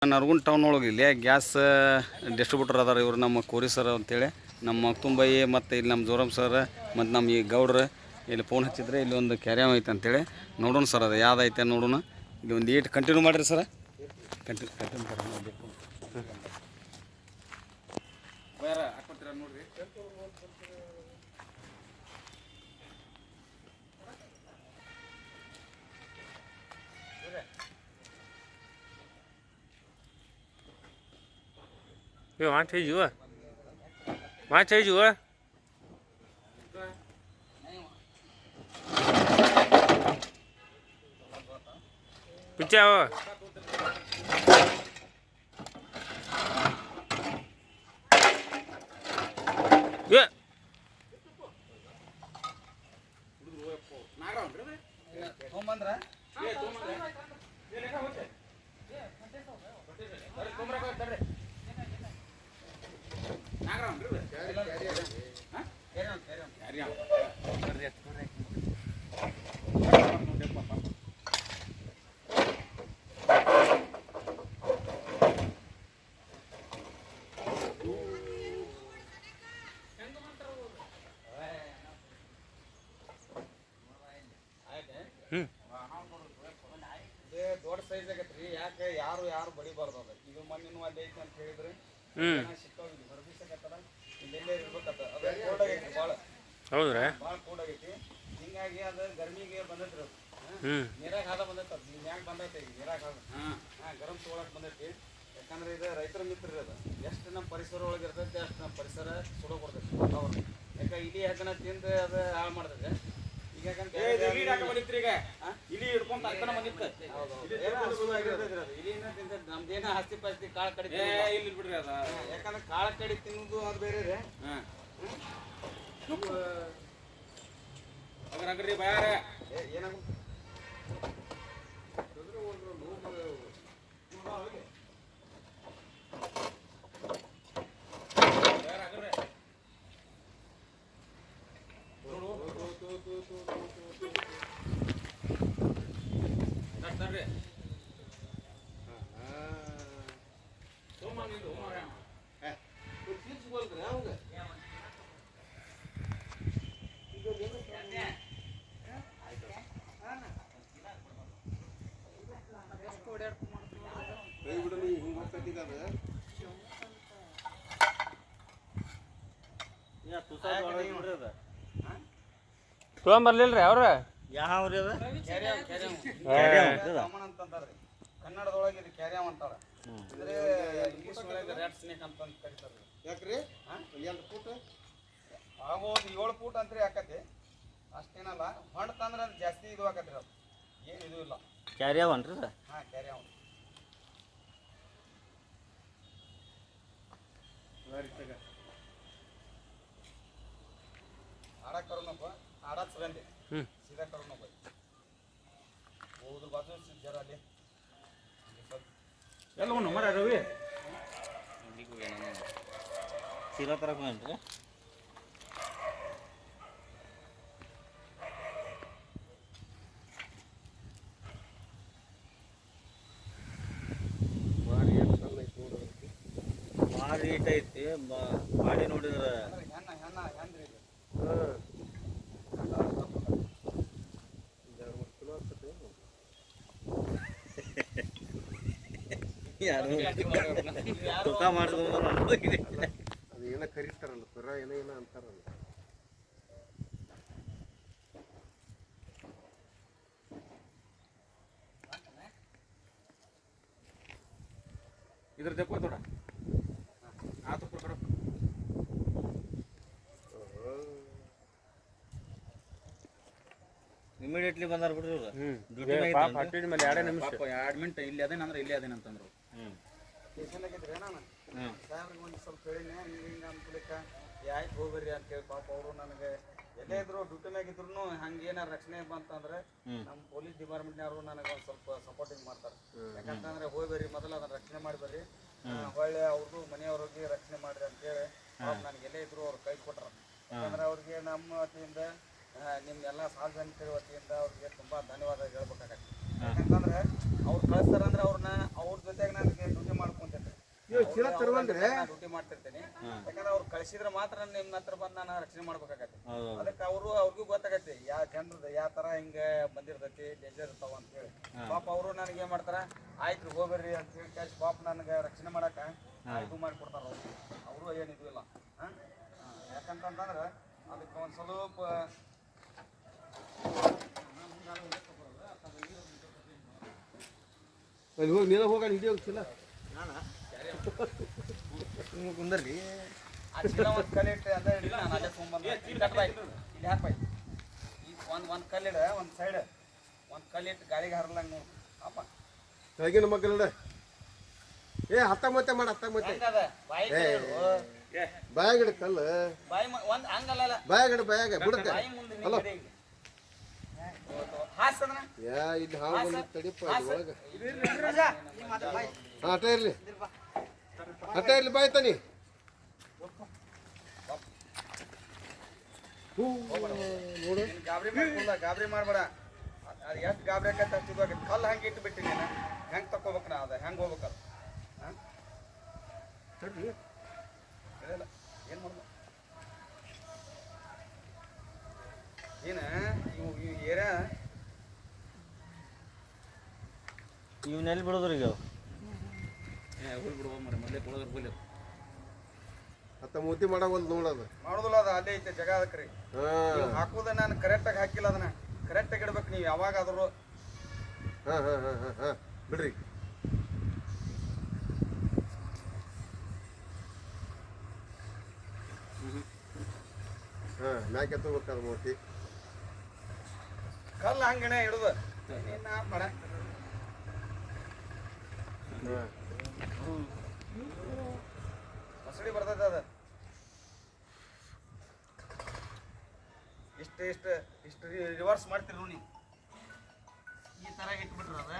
Nargund town ಒಳಗೆ ಇಲ್ಲಿ gas distributor ಅದಾರ ಇವರು ನಮ್ಮ ಕೋರಿ ಸರ್ ಅಂತೇಳಿ ನಮ್ಮ ಮಕ್ತುಂಬಯಿ ಮತ್ತು ಇಲ್ಲಿ ನಮ್ಮ ಜೋರಮ್ ಸರ್ ಮತ್ತು ನಮ್ಮ ಈ ಗೌಡ್ರು ಇಲ್ಲಿ ಫೋನ್ ಹಚ್ಚಿದ್ರೆ ಇಲ್ಲಿ ಒಂದು ಕ್ಯಾರಿಯಮ್ ಐತೆ ಅಂತೇಳಿ ನೋಡೋಣ ಸರ್ ಅದು ಯಾವ್ದು ಐತೆ ನೋಡೋಣ ಇಲ್ಲಿ ಒಂದು ಏಟ್ ಕಂಟಿನ್ಯೂ ಮಾಡಿರಿ ಸರ್ ಕಂಟಿನ್ಯೂ ನೋಡಿರಿ má thấy chưa? Má thấy chưa? Biết chưa? Yeah. ದೊಡ್ಡ ಸೈಜ್ ಆಗೈತ್ರಿ ಯಾಕೆ ಯಾರು ಬಡಿಬಾರ್ದು ಅದ ಈಗ ಮಣ್ಣಿನ ಅಲ್ಲಿ ಐತಿ ಅಂತ ಹೇಳಿದ್ರೆ ಸಿಕ್ಕಾವಿಲ್ಲ ಹೊರಬಿಸಕತ್ತಾರ ಇಲ್ಲೆಲ್ಲೇ ಇರ್ಬೇಕತ್ತ ಅದ ಕೋಲ್ಡ್ ಆಗೈತಿ ಭಾಳ ಹೌದ್ರಾ ಭಾಳ ಕೋಲ್ಡ್ ಆಗೈತಿ ಹಿಂಗಾಗಿ ಅದು ಗರ್ಮಿಗೆ ಬಂದೈತ್ರಿ ಅದು ನೀರಾಗ ಹಾದ ಬಂದೈತೆ ಅದು ಮ್ಯಾಗ ಬಂದೈತೆ ಈಗ ನೀರಾಗ ಹಾದ ಗರಂ ತೊಗೊಳಕ್ ಬಂದೈತಿ ಯಾಕಂದ್ರೆ ಇದು ರೈತರ ಮಿತ್ರ ಅದು ಎಷ್ಟು ನಮ್ಮ ಪರಿಸರ ಒಳಗೆ ಇರ್ತೈತಿ ಅಷ್ಟು ನಮ್ಮ ಪರಿಸರ ಸುಡೋ ಕೊಡ್ತೈತಿ ವಾತಾವರಣ ಯಾಕೆ ಇಲಿ ಹಾಕನ ತಿಂದು ಅದು ಹಾಳು ಮಾಡ್ತೈತೆ ಈಗ ಇಲಿ ಹಿಡ್ಕೊಂತ ಅಕ್ಕನ ಬಂದಿತ್ತು ಇಲಿನ ತಿಂತೈತಿ ನಮ್ದೇನ ಹಸ್ತಿ ಪಸ್ತಿ ಕಾಳ ಕಡಿ ಇಲ್ಲಿ ಬಿಡ್ರಿ ಅದ ಯಾಕಂದ್ರೆ ಕಾಳ ಕಡಿ ತಿನ್ನೋದು ಅದು ಬೇರೆ ರೀ ಅಗ್ರಿ ಬಯಾರ ಏನಾಗುತ್ತೆ ತೊಗೊಂಬರ್ಲಿಲ್ರಿ ಅವ್ರ ಯಾವ್ರಿ ಅದ ಕನ್ನಡದೊಳಗೆ ಇದು ಕ್ಯಾರಿಯಮ್ ಅಂತಾರ ಅಂದ್ರೆ ಇಂಗ್ಲಿಷ್ ಒಳಗೆ ರ್ಯಾಟ್ ಸ್ನೇಕ್ ಅಂತ ಕರೀತಾರೆ ಯಾಕ್ರಿ ಎಷ್ಟು ಫೂಟ್ ಆಗೋದು 7 ಫೂಟ್ ಅಂತ್ರಿ ಆಕತಿ ಅಷ್ಟೇನಲ್ಲ ಹೊಂಡ ತಂದ್ರೆ ಅದು ಜಾಸ್ತಿ ಇದು ಆಕತ್ರಿ ಅದು ಏನು ಇದು ಇಲ್ಲ ಕ್ಯಾರಿಯಮ್ ಅನ್ರಿ ಸರ್ ಕ್ಯಾರಿಯಮ್ आड़ा करो ना आड़ा सगंदे सीधा करो ना भाई वो उधर बाजू से जरा ले चलो ना मरा रवि सीधा तरफ में है ಭಾರಿ ಏಟ್ ಐತಿ ಮಾಡಿ ನೋಡಿದ್ರೆ ತೂಕ ಮಾಡಿಸ್ಕೊಂಡು ಅದು ಏನೋ ಕರೀತಾರಲ್ಲ ಪುರ ಏನೋ ಅಂತಾರಲ್ಲ इधर देखो थोड़ा हाथ ऊपर करो ಇಮಿಡಿಯೇಟ್ಲಿ ಬಂದಾರ ಬಿಡ್ರಿ ಪಾಪ ಹಟ್ಟಿದ ಮೇಲೆ 2 ನಿಮಿಷ 2 ಮಿನಿಟ್ ಇಲ್ಲಿ ಅದೇನ ಅಂದ್ರೆ ಇಲ್ಲಿ ಅದೇನ ಅಂತಂದ್ರು ಸ್ಟೇಷನ್ ಆಗಿದ್ರೆ ನಾನು ಸಾಹೇಬ್ರಿಗೆ ಒಂದು ಸ್ವಲ್ಪ ಹೇಳಿನಿ ಹಿಂಗೆ ಅನ್ಕೊಳಿಕ ಯಾಕೆ ಹೋಗ್ಬರ್ರಿ ಅಂತೇಳಿ ಪಾಪ ಅವರು ನನಗೆ ಎಲ್ಲೇ ಇದ್ರು ಡ್ಯೂಟಿ ಮ್ಯಾಗ ಇದ್ರು ಹಂಗೆ ಏನಾರ ರಕ್ಷಣೆ ಬಂತಂದ್ರೆ ನಮ್ಮ ಪೊಲೀಸ್ ಡಿಪಾರ್ಟ್ಮೆಂಟ್ನವರು ನನಗೆ ಒಂದು ಸ್ವಲ್ಪ ಸಪೋರ್ಟಿಂಗ್ ಮಾಡ್ತಾರೆ ಯಾಕಂತಂದ್ರೆ ಹೋಗ್ಬರ್ರಿ ಮೊದಲು ಅದನ್ನ ರಕ್ಷಣೆ ಮಾಡಿಬರ್ರಿ ಹೊಳ್ಳೆ ಅವ್ರದ್ದು ಮನೆಯವ್ರಿಗೆ ರಕ್ಷಣೆ ಮಾಡಿರಿ ಅಂತೇಳಿ ನನಗೆ ಎಲ್ಲೇ ಇದ್ರು ಅವ್ರು ಕೈ ಕೊಟ್ರ ಯಾಕಂದ್ರೆ ಅವ್ರಿಗೆ ನಮ್ಮ ವತಿಯಿಂದ ನಿಮ್ಮೆಲ್ಲ ಸಾರ್ವಜನಿಕರ ವತಿಯಿಂದ ಅವ್ರಿಗೆ ತುಂಬ ಧನ್ಯವಾದ ಹೇಳ್ಬೇಕಾಗತ್ತೆ. ಯಾಕಂತಂದ್ರೆ ಅವ್ರು ಕಳಿಸ್ತಾರಂದ್ರೆ ಅವ್ರನ್ನ ಅವ್ರ ಜೊತೆಗೆ ನನಗೆ ಡ್ಯೂಟಿ ಮಾಡ್ಕೊಂತಿರ್ತೀನಿ. ಡ್ಯೂಟಿ ಮಾಡ್ತಿರ್ತೀನಿ. ಯಾಕಂದ್ರೆ ಅವ್ರು ಕಳಿಸಿದ್ರೆ ಮಾತ್ರ ನಿಮ್ಮ ಹತ್ರ ಬಂದು ನಾನು ರಕ್ಷಣೆ ಮಾಡ್ಬೇಕಾಗತ್ತೆ. ಅದಕ್ಕೆ ಅವ್ರಿಗೂ ಗೊತ್ತಾಗತ್ತೆ ಯಾವ ಜನರದ ಯಾವ ಥರ ಹಿಂಗೆ ಬಂದಿರ್ತೈತಿ, ಡೇಂಜರ್ ಇರ್ತಾವ ಅಂತೇಳಿ. ಪಾಪ ಅವರು ನನಗೆ ಏನು ಮಾಡ್ತಾರೆ, ಆಯ್ತು ಹೋಗ್ಬರ್ರಿ ಅಂತ ಹೇಳಿ ಕ್ಯಾಶ್ ಪಾಪ ನನಗೆ ರಕ್ಷಣೆ ಮಾಡಕ್ಕೆ ಇದು ಮಾಡಿಕೊಡ್ತಾರೆ. ಅವರು ಏನಿದು ಇಲ್ಲ. ಯಾಕಂತಂದ್ರೆ ಅದಕ್ಕೆ ಒಂದು ಸ್ವಲ್ಪ ಅಲ್ಲಿ ಹೋಗಿ ನೀನು ಹೋಗೋಣ ಹಿಡಿಯೋ ಚೀಲ ಕುಂದರ್ಲಿ ಆ ಚೀಲ ಒಂದು ಕಲ್ಲಿಟ್ಟು ಅದ ಹಿಡಿದು ನಾನು ಅಲ್ಲೇ ತೊಗೊಂಬಂದು ಇಲ್ಲಿ ಹಾಕ್ಬಾಯ್ ಈಗ ಒಂದು ಕಲ್ಲಿಡ ಒಂದು ಸೈಡ್ ಒಂದು ಕಲ್ಲಿಟ್ಟು ಗಾಳಿಗೆ ಹರಲಂಗೆ ನೋಡಿ ಅಪ್ಪ ತೆಗಿನ ಮಕ್ಕಳ ಏ ಹತ್ತಮತ್ತೆ ಮಾಡಿ ಹತ್ತಮತ್ತೆ ಬಾಯಾಗಿಡ ಕಲ್ಲು ಬಾಯಿ ಒಂದು ಹಂಗಲ್ಲ ಬಾಯಾಗಿಡ ಬಾಯಾಗ ಬಿಡುತ್ತೆ ಬಾಯಿ ಮುಂದೆ ಅಲ್ಲ ಹಾಸನ ಯಾ ಇಲ್ಲಿ ಹಾವು ಬಂದು ತಡಿಪ ಒಳಗೆ ಅಟ ಇರ್ಲಿ ಬಾಯ್ ತಾನಿ ನೋಡು ಗಾಬರಿ ಮಾಡಬೇಡ. ಅದು ಎಷ್ಟು ಗಾಬರಿ ಆಕತ್ತೆ ಅಷ್ಟು ಇದು ಆಗತ್ತೆ. ಕಲ್ಲು ಹಂಗೆ ಇಟ್ಟು ಬಿಟ್ಟಿನಿ ನಾನು ಹೆಂಗೆ ತಗೋಬೇಕು ನಾ ಅದು ಹೆಂಗೆ ಹೋಗ್ಬೇಕಲ್ಲ ಹಾಂ ಇಲ್ಲ ಏನು ಮಾಡ್ದ ಏನು ಇವು ಏರಿಯಾ ಇವನ್ನೆಲ್ಲಿ ಬಿಡೋದ್ರಿ ಈಗ ಹೋಗಿ ಬಿಡುವ ಮರ ಮೊದಲೇ ಕೊಡೋದ್ರ ಹೋಗ್ಲಿ ಹತ್ತ ಮೂತಿ ಮಾಡವಲ್ದು ನೋಡೋದು ಮಾಡೋದಿಲ್ಲ. ಅದು ಅಲ್ಲೇ ಐತೆ ಜಾಗ ಅದಕ್ಕೆ ರೀ ಹಾಕೋದ ನಾನು ಕರೆಕ್ಟಾಗಿ ಹಾಕಿಲ್ಲ ಅದನ್ನ ಕರೆಕ್ಟಾಗಿ ಇಡ್ಬೇಕು ನೀವು ಯಾವಾಗಾದರೂ. ಹಾಂ ಬಿಡ್ರಿ ಮ್ಯಾಕೆ ಎತ್ತಬೇಕಾದ ಮೂತಿ ಕಲ್ಲು ಹಂಗಣೆ ಇಡುದು ಮಾಡ ಮಸಡಿ ಬರ್ತೈತೆ ಅದು ಇಷ್ಟು ರಿವರ್ಸ್ ಮಾಡ್ತೀರಿ ನೋಡಿ ಈ ಥರ ಇಟ್ಬಿಟ್ರೆ ಅದ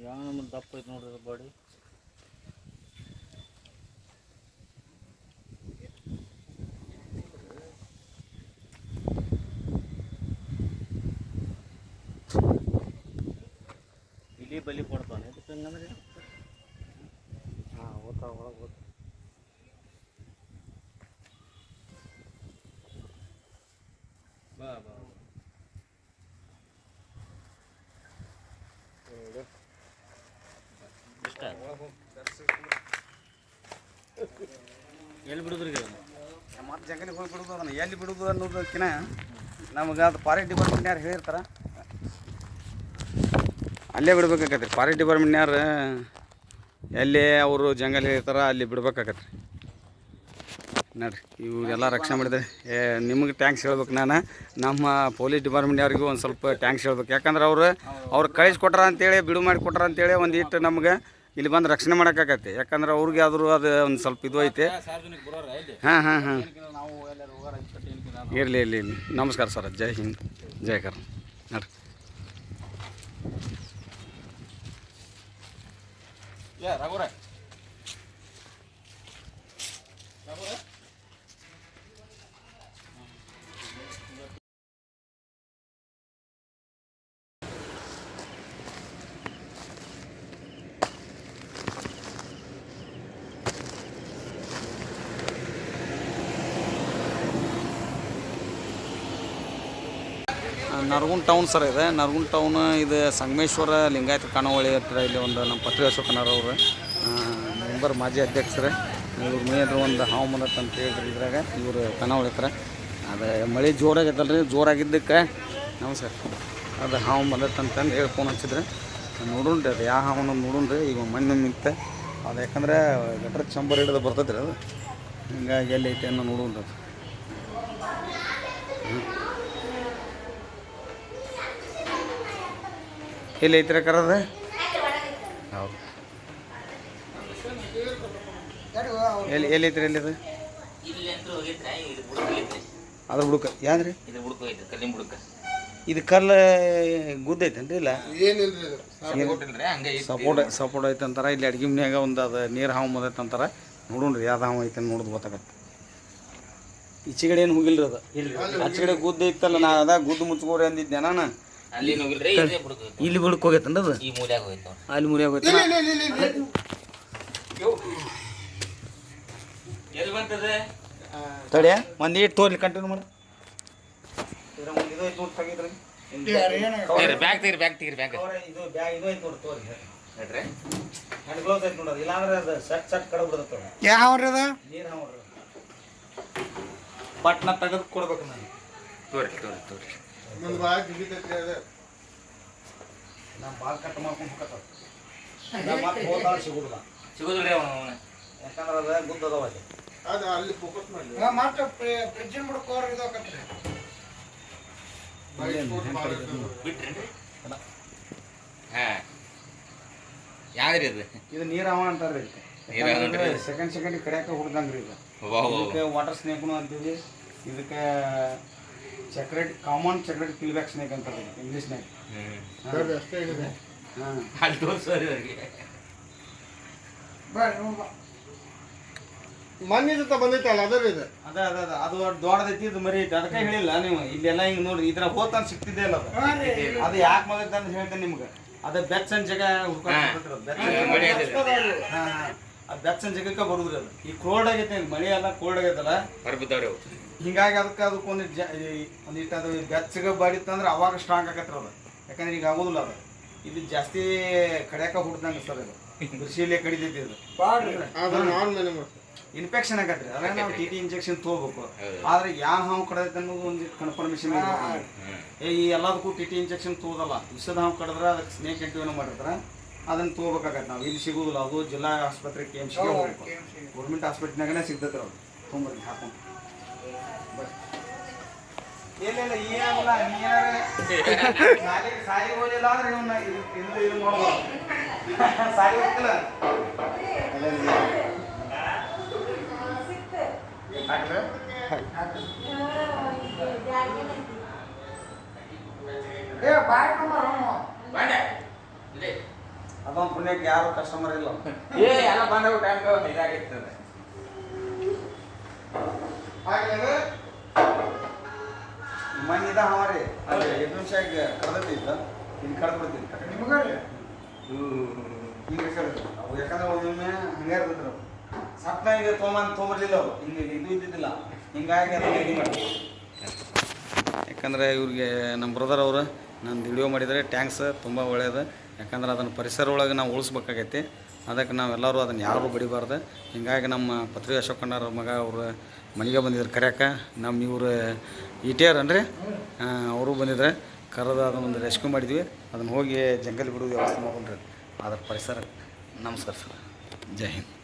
ಯಾವ ನಮ್ಮ ದಪ್ಪ ಐತೆ ನೋಡ್ರಿ ಬಾಡಿ. ಇಲಿ ಬಲಿ ಕೊಡ್ತಾನೆ ಇದಕ್ಕೆ ಹಂಗಂದ್ರೆ ಹಾಂ ಓದ್ತಾ ಒಳಗೆ ಓದ್ತಾ ಬಾ ಬಾ ಇಷ್ಟ ಎಲ್ಲಿ ಬಿಡುದ್ರಿ ಮತ್ತೆ ಜಂಗಲಿಗೆ ಹೋಗಿ ಬಿಡೋದು ಅದನ್ನು ಎಲ್ಲಿ ಬಿಡೋದು ಅನ್ನೋದಕ್ಕಿಂತ ನಮಗೆ ಅದು ಫಾರೆಸ್ಟ್ ಡಿಪಾರ್ಟ್ಮೆಂಟ್ನ್ಯಾರು ಹೇಳಿರ್ತಾರೆ ಅಲ್ಲೇ ಬಿಡ್ಬೇಕಾಗತ್ತೆ. ಫಾರೆಸ್ಟ್ ಡಿಪಾರ್ಟ್ಮೆಂಟ್ನ್ಯಾರು ಎಲ್ಲಿ ಅವರು ಜಂಗಲ್ ಹೇಳ್ತಾರೆ ಅಲ್ಲಿ ಬಿಡ್ಬೇಕಾಗತ್ತೆ ನೋಡ್ರಿ. ಇವೆಲ್ಲ ರಕ್ಷಣೆ ಮಾಡಿದೆ. ನಿಮಗೆ ಟ್ಯಾಂಕ್ಸ್ ಹೇಳ್ಬೇಕು ನಾನು. ನಮ್ಮ ಪೊಲೀಸ್ ಡಿಪಾರ್ಟ್ಮೆಂಟ್ನವ್ರಿಗೂ ಒಂದು ಸ್ವಲ್ಪ ಟ್ಯಾಂಕ್ಸ್ ಹೇಳ್ಬೇಕು. ಯಾಕಂದ್ರೆ ಅವ್ರು ಕಳಿಸ್ಕೊಟ್ರ ಅಂತೇಳಿ ಬಿಡು ಮಾಡಿ ಕೊಟ್ರ ಅಂತೇಳಿ ಒಂದು ಇಟ್ಟು ನಮ್ಗೆ ಇಲ್ಲಿ ಬಂದು ರಕ್ಷಣೆ ಮಾಡೋಕ್ಕಾಗತ್ತೆ. ಯಾಕಂದ್ರೆ ಅವ್ರಿಗೆ ಆದರೂ ಅದು ಒಂದು ಸ್ವಲ್ಪ ಇದು ಐತೆ. ಹಾಂ ಇರಲಿ ನಮಸ್ಕಾರ ಸರ್. ಜೈ ಹಿಂದ್ ಜೈ ಕರ್ ನೋಡ್ರಿ. ನರಗುಂದ ಟೌನ್ ಸರ್ ಇದೆ. ನರಗುಂದ ಟೌನ್ ಇದು ಸಂಗಮೇಶ್ವರ ಲಿಂಗಾಯತ ಖಾನಾವಳಿ ಹತ್ರ ಇಲ್ಲಿ ಒಂದು ನಮ್ಮ ಪತ್ರಿ ಅಶೋಕನವ್ರು ಅವರು ಮೆಂಬರ್ ಮಾಜಿ ಅಧ್ಯಕ್ಷರೇ. ಇವ್ರ ಮೇನ್ರು ಒಂದು ಹಾವು ಬಂದತ್ತೆ ಅಂತ ಹೇಳಿದ್ರು ಇದ್ರಾಗ ಇವರು ಖಾನಾವಳಿ ಹತ್ರ. ಅದು ಮಳೆ ಜೋರಾಗೈತಲ್ರಿ, ಜೋರಾಗಿದ್ದಕ್ಕೆ ನಮಸ್ಕಾರ ಅದು ಹಾವು ಬಂದತ್ತೆ ಅಂತಂದು ಹೇಳಿ ಫೋನ್ ಹಚ್ಚಿದ್ರೆ ನೋಡೋಣ್ರಿ ಅದು ಯಾವ ಹಾವು ನೋಡೋಣ್ರಿ. ಈಗ ಮಣ್ಣು ಮಿಂತ ಅದು ಯಾಕಂದ್ರೆ ಗಟ್ರ ಚಂಬರ್ ಹಿಡಿದು ಬರ್ತೈತೆ ರೀ ಅದು. ಹಿಂಗಾಗಿ ಎಲ್ಲಿ ಐತೆ ಅನ್ನೋ ನೋಡೋಣ್ರಿ ಅದು. ಎಲ್ಲಿ ಐತ್ರಿ ಕರದ ಹೌದು ಎಲ್ಲಿ ಐತ್ರಿ ಎಲ್ಲಿದು ಅದ್ರ ಬುಡಕ ಯಾವ್ದ್ರಿ ಇದು ಬುಡಕ ಐತೆ ಕಲ್ಲಿನ ಬುಡಕ ಇದು ಕಲ್ಲು ಗುದ್ದೈತೇನ್ರಿ ಇಲ್ಲ ಏನಿಲ್ರಿ ಇದು ಕೊಟ್ಟಿಲ್ರಿ ಹಂಗೆ ಐತಿ. ಸಪೋರ್ಟ್ ಐತೆ ಅಂತಾರೆ ಇಲ್ಲಿ ಅಡ್ಗೆ ಮನ್ಯಾಗ ಒಂದು ಅದು ನೀರು ಹಾವು ಮದೈತೆ ಅಂತಾರೆ ನೋಡೋಣ್ರಿ ಯಾವ್ದು ಹಾವು ಐತೆ ನೋಡೋದು ಗೊತ್ತಾಗತ್ತೆ ಈಚೆ ಕಡೆ ಏನು ಹೋಗಿಲ್ರಿ ಅದು ಆಚೆ ಕಡೆ ಗುದ್ದ ಐತಲ್ಲ ನಾ ಅದ ಗುದ್ದು ಮುಚ್ಕೋರಿ ಅಂದಿದ್ದೆ ನಾನು ಅಲ್ಲಿ ಹೋಗಿಲ್ರಿ ಇದೇ ಬುಡಕ ಐತಿ. ಇಲ್ಲಿ ಬುಡಕ್ ಹೋಗೈತಂದ ಅದು ಈ ಮೂಲ್ಯಾಗ ಹೋಯ್ತು ಅಲ್ಲಿ ಮುರಿಯಾಗ ಹೋಯ್ತು ಎಲ್ಲಿ ಬಂತದೆ ತಡೆ ಒಂದು ಇಟ್ಟು ತೋರ್ಲಿ ಕಂಟಿನ್ಯೂ ಮಾಡಿ ಇದು ಐತೆ ನೋಡಿ ತೆಗಿದ್ರಿ ಬ್ಯಾಗ್ ತೆಗಿರಿ ಬ್ಯಾಗ್ ತೆಗಿರಿ ಬ್ಯಾಗ್ ಇದು ಬ್ಯಾಗ್ ಇದು ಐತೆ ನೋಡಿ ತೋರಿ ನೋಡ್ರಿ ಹ್ಯಾಂಡ್ ಗ್ಲೌಸ್ ಐತೆ ನೋಡೋದು ಇಲ್ಲಾಂದ್ರೆ ಅದು ಸಟ್ ಕಡೆ ಬಿಡತ್ತೆ ಯಾವ ಅದ ನೀರು ಹಾವು ಪಟ್ನ ತೆಗೆದು ಕೊಡ್ಬೇಕು ನಾನು ತೋರಿ ಒಂದು ಭಾಳ ಜಿಗಿತೈತ್ರಿ ಅದು ನಾನು ಭಾಳ ಕಟ್ ಮಾಡ್ಕೊಂಡು ಹೋಗತ್ತ ಮತ್ತೆ ಹೋದಾಳ ಸಿಗುದಿಲ್ಲ ಸಿಗೋದಿಲ್ರಿ ಅವನು ಯಾಕಂದ್ರೆ ಅದು ಗುದ್ದ ಅದಾವ ಅಲ್ಲಿ ಅದು ಅಲ್ಲಿ ಫೋಕಸ್ ಮಾಡಿ ಮತ್ತೆ ಫ್ರಿಜ್ಜಿನ ಬಿಡಕ್ಕೆ ಹೋದ್ರೆ ಇದಾಕತ್ರಿ ಬಿಟ್ರೇನ್ರಿ ಹಾ ಯಾವ್ದ್ರಿ ಅದು ಇದು ನೀರು ಹಾವ ಅಂತಾರ್ರಿ ನೀರ್ ಹಾವ ಅಂತಾರ್ರಿ? ಸೆಕೆಂಡ್ ಕಡ್ಯಾಕ ಹುಡ್ದಂಗ್ರಿ ಇದು ಇದಕ್ಕೆ ವಾಟರ್ ಸ್ನೇಕ್ನು ಅಂತೀವಿ ಇದಕ್ಕೆ ಕಾಮನ್ ಚಕ್ರೇಟ್ ಕಿಲ್ಬ್ಯಾಕ್ ಸ್ನೇಕ್ ಅಂತಾರೆ ಇಂಗ್ಲೀಷ್ನಾಗ ಅಷ್ಟೇ ಇದೆ ಹಾಂ ಅಲ್ಲಿ ತೋರಿಸೋರಿ ಅವ್ರಿಗೆ ಬರ್ರಿ ನೋಡ್ಬ ಮೊನ್ನೆ ಜೊತೆ ಬಂದೈತಲ್ಲ ಅದರ ಇದು ಅದ ಅದು ದೊಡ್ಡದೈತಿ ಇದು ಮರಿ ಐತಿ ಅದಕ್ಕೆ ಹೇಳಿಲ್ಲ ನೀವು ಇಲ್ಲೆಲ್ಲ ಹಿಂಗೆ ನೋಡ್ರಿ ಇದ್ರ ಹೋತಾನ ಸಿಗ್ತಿದ್ದೆ ಇಲ್ಲ ಅದು ಅದು ಯಾಕೆ ಬಂದೈತೆ ಅಂತ ಹೇಳ್ತೇನೆ ನಿಮ್ಗೆ ಅದು ಬೆಚ್ಚನ್ ಜಾಗ ಅದು ಬೆಚ್ಚನ್ ಜಾಗಕ್ಕೆ ಬರುದ್ರಿ ಅದು ಈ ಕೋಲ್ಡ್ ಆಗೈತೆ ಮಳೆ ಎಲ್ಲ ಕೋಲ್ಡ್ ಆಗೈತಲ್ಲ ಹೊರಬಿದ್ದವ್ರಿ ಅವು ಹಿಂಗಾಗಿ ಅದಕ್ಕೆ ಒಂದಿಟ್ಟು ಅದು ಬೆಚ್ಚಗೆ ಬಾಡಿತ್ತಂದ್ರೆ ಅವಾಗ ಸ್ಟ್ರಾಂಗ್ ಆಗತ್ರಿ ಅದು ಯಾಕಂದ್ರೆ ಈಗ ಆಗೋದಿಲ್ಲ ಅದು ಇದು ಜಾಸ್ತಿ ಕಡ್ಯಾಕ ಹುಡ್ದಂಗೆ ಸರ್ ಇದು ಕೃಷಿಯಲ್ಲೇ ಕಡಿತೈತಿ ಇದು ಅದು ನಾನ್ ಮನೆ ಮಾಡ್ತೀನಿ ಇನ್ಫೆಕ್ಷನ್ ಆಗತ್ರಿ ಅದೇ ನಾವು ಟಿ ಟಿ ಇಂಜೆಕ್ಷನ್ ತೊಗೋಬೇಕು ಆದ್ರೆ ಯಾವ ಹಾವು ಕಡದೈತೆ ಅನ್ನೋದು ಒಂದು ಕನ್ಫರ್ಮೇಷನ್ ಈ ಎಲ್ಲದಕ್ಕೂ ಟಿ ಟಿ ಇಂಜೆಕ್ಷನ್ ತೊಗೋದಲ್ಲ ವಿಷದ ಹಾವು ಕಡಿದ್ರೆ ಅದಕ್ಕೆ ಸ್ನೇಕ್ ಎಂಟಿವೇನೋ ಮಾಡಿರ್ತಾರೆ ಅದನ್ನು ತೊಗೋಬೇಕಾಗತ್ತೆ ನಾವು ಇಲ್ಲಿ ಸಿಗೋದಿಲ್ಲ ಅದು ಜಿಲ್ಲಾ ಆಸ್ಪತ್ರೆ ಕೆ ಎಮ್ ಸಿಗೆ ಹೋಗ್ಬೇಕು ಗೌರ್ಮೆಂಟ್ ಹಾಸ್ಪಿಟ್ಲ್ನಾಗನೇ ಸಿಗ್ತೈತೆ ಅವ್ರು ತೊಗೊಂಬರ್ರಿ ಹಾಕೊಂಡು ಇಲ್ಲ ಏನಾಗಲ್ಲ ನೀ ಏನಾರ ಸಾಲಿ ಹೋಗಿಲ್ಲ ಅಂದ್ರೆ ಇವನ್ನ ಇದು ಮಾಡ್ಬೋದು ಸಾಲಿ ಹೋಗ್ತಿಲ್ಲ ಅದೊಂದು ಪುಣ್ಯಕ್ಕೆ ಯಾರು ಕಸ್ಟಮರ್ ಇಲ್ಲ ಎಲ್ಲ ಬಂದವು ಟೈಮ್ ಇದಾಗಿರ್ತದೆ ಮನೆ ಇದ ಹಾವ್ರಿ ಅದೇ 2 ನಿಮಿಷ ಕಡ್ದೈತಿ ಇಲ್ಲಿ ಕಡ್ದ್ಬಿಡ್ತೀನಿ ಹಿಂಗೆ ಕಡ್ದು ಅವು ಯಾಕಂದ್ರೆ ಒಮ್ಮೊಮ್ಮೆ ಹಂಗೆ ಇರ್ತೈತ್ರಿ ಅವು ಸಪ್ನ ಈಗ ತೊಗೊಂಬರ್ಲಿಲ್ಲ ಅವು ಹಿಂಗೆ ಇದು ಇದ್ದಿದ್ದಿಲ್ಲ ಹಿಂಗಾಗಿ ಅದನ್ನು ಇದು ಮಾಡಿ ಯಾಕಂದರೆ ಇವ್ರಿಗೆ ನಮ್ಮ ಬ್ರದರ್ ಅವರು ನಾನು ವಿಡಿಯೋ ಮಾಡಿದರೆ ಟ್ಯಾಂಕ್ಸ್ ತುಂಬ ಒಳ್ಳೆಯದು ಯಾಕಂದ್ರೆ ಅದನ್ನು ಪರಿಸರ ಒಳಗೆ ನಾವು ಉಳಿಸ್ಬೇಕಾಗೈತಿ ಅದಕ್ಕೆ ನಾವೆಲ್ಲರೂ ಅದನ್ನು ಯಾರು ಬಡಿಬಾರ್ದು ಹಿಂಗಾಗಿ ನಮ್ಮ ಪತ್ರಿ ಅಶೋಕಣ್ಣವ್ರ ಮಗ ಅವರು ಮನೆಗೆ ಬಂದಿದ್ರು ಕರ್ಯಾಕ ನಮ್ಮ ಇವರು ಇಟಿಆರ್ ಅನ್ರಿ ಅವರು ಬಂದಿದ್ರೆ ಕರೆದು ಅದನ್ನೊಂದು ರೆಸ್ಕ್ಯೂ ಮಾಡಿದ್ವಿ ಅದನ್ನು ಹೋಗಿ ಜಂಗಲ್ ಬಿಡೋದು ವ್ಯವಸ್ಥೆ ಮಾಡ್ಕೊಂಡ್ರಿ ಅದರ ಪರಿಸರ ನಮಸ್ಕಾರ ಸರ್ ಜೈ ಹಿಂದ್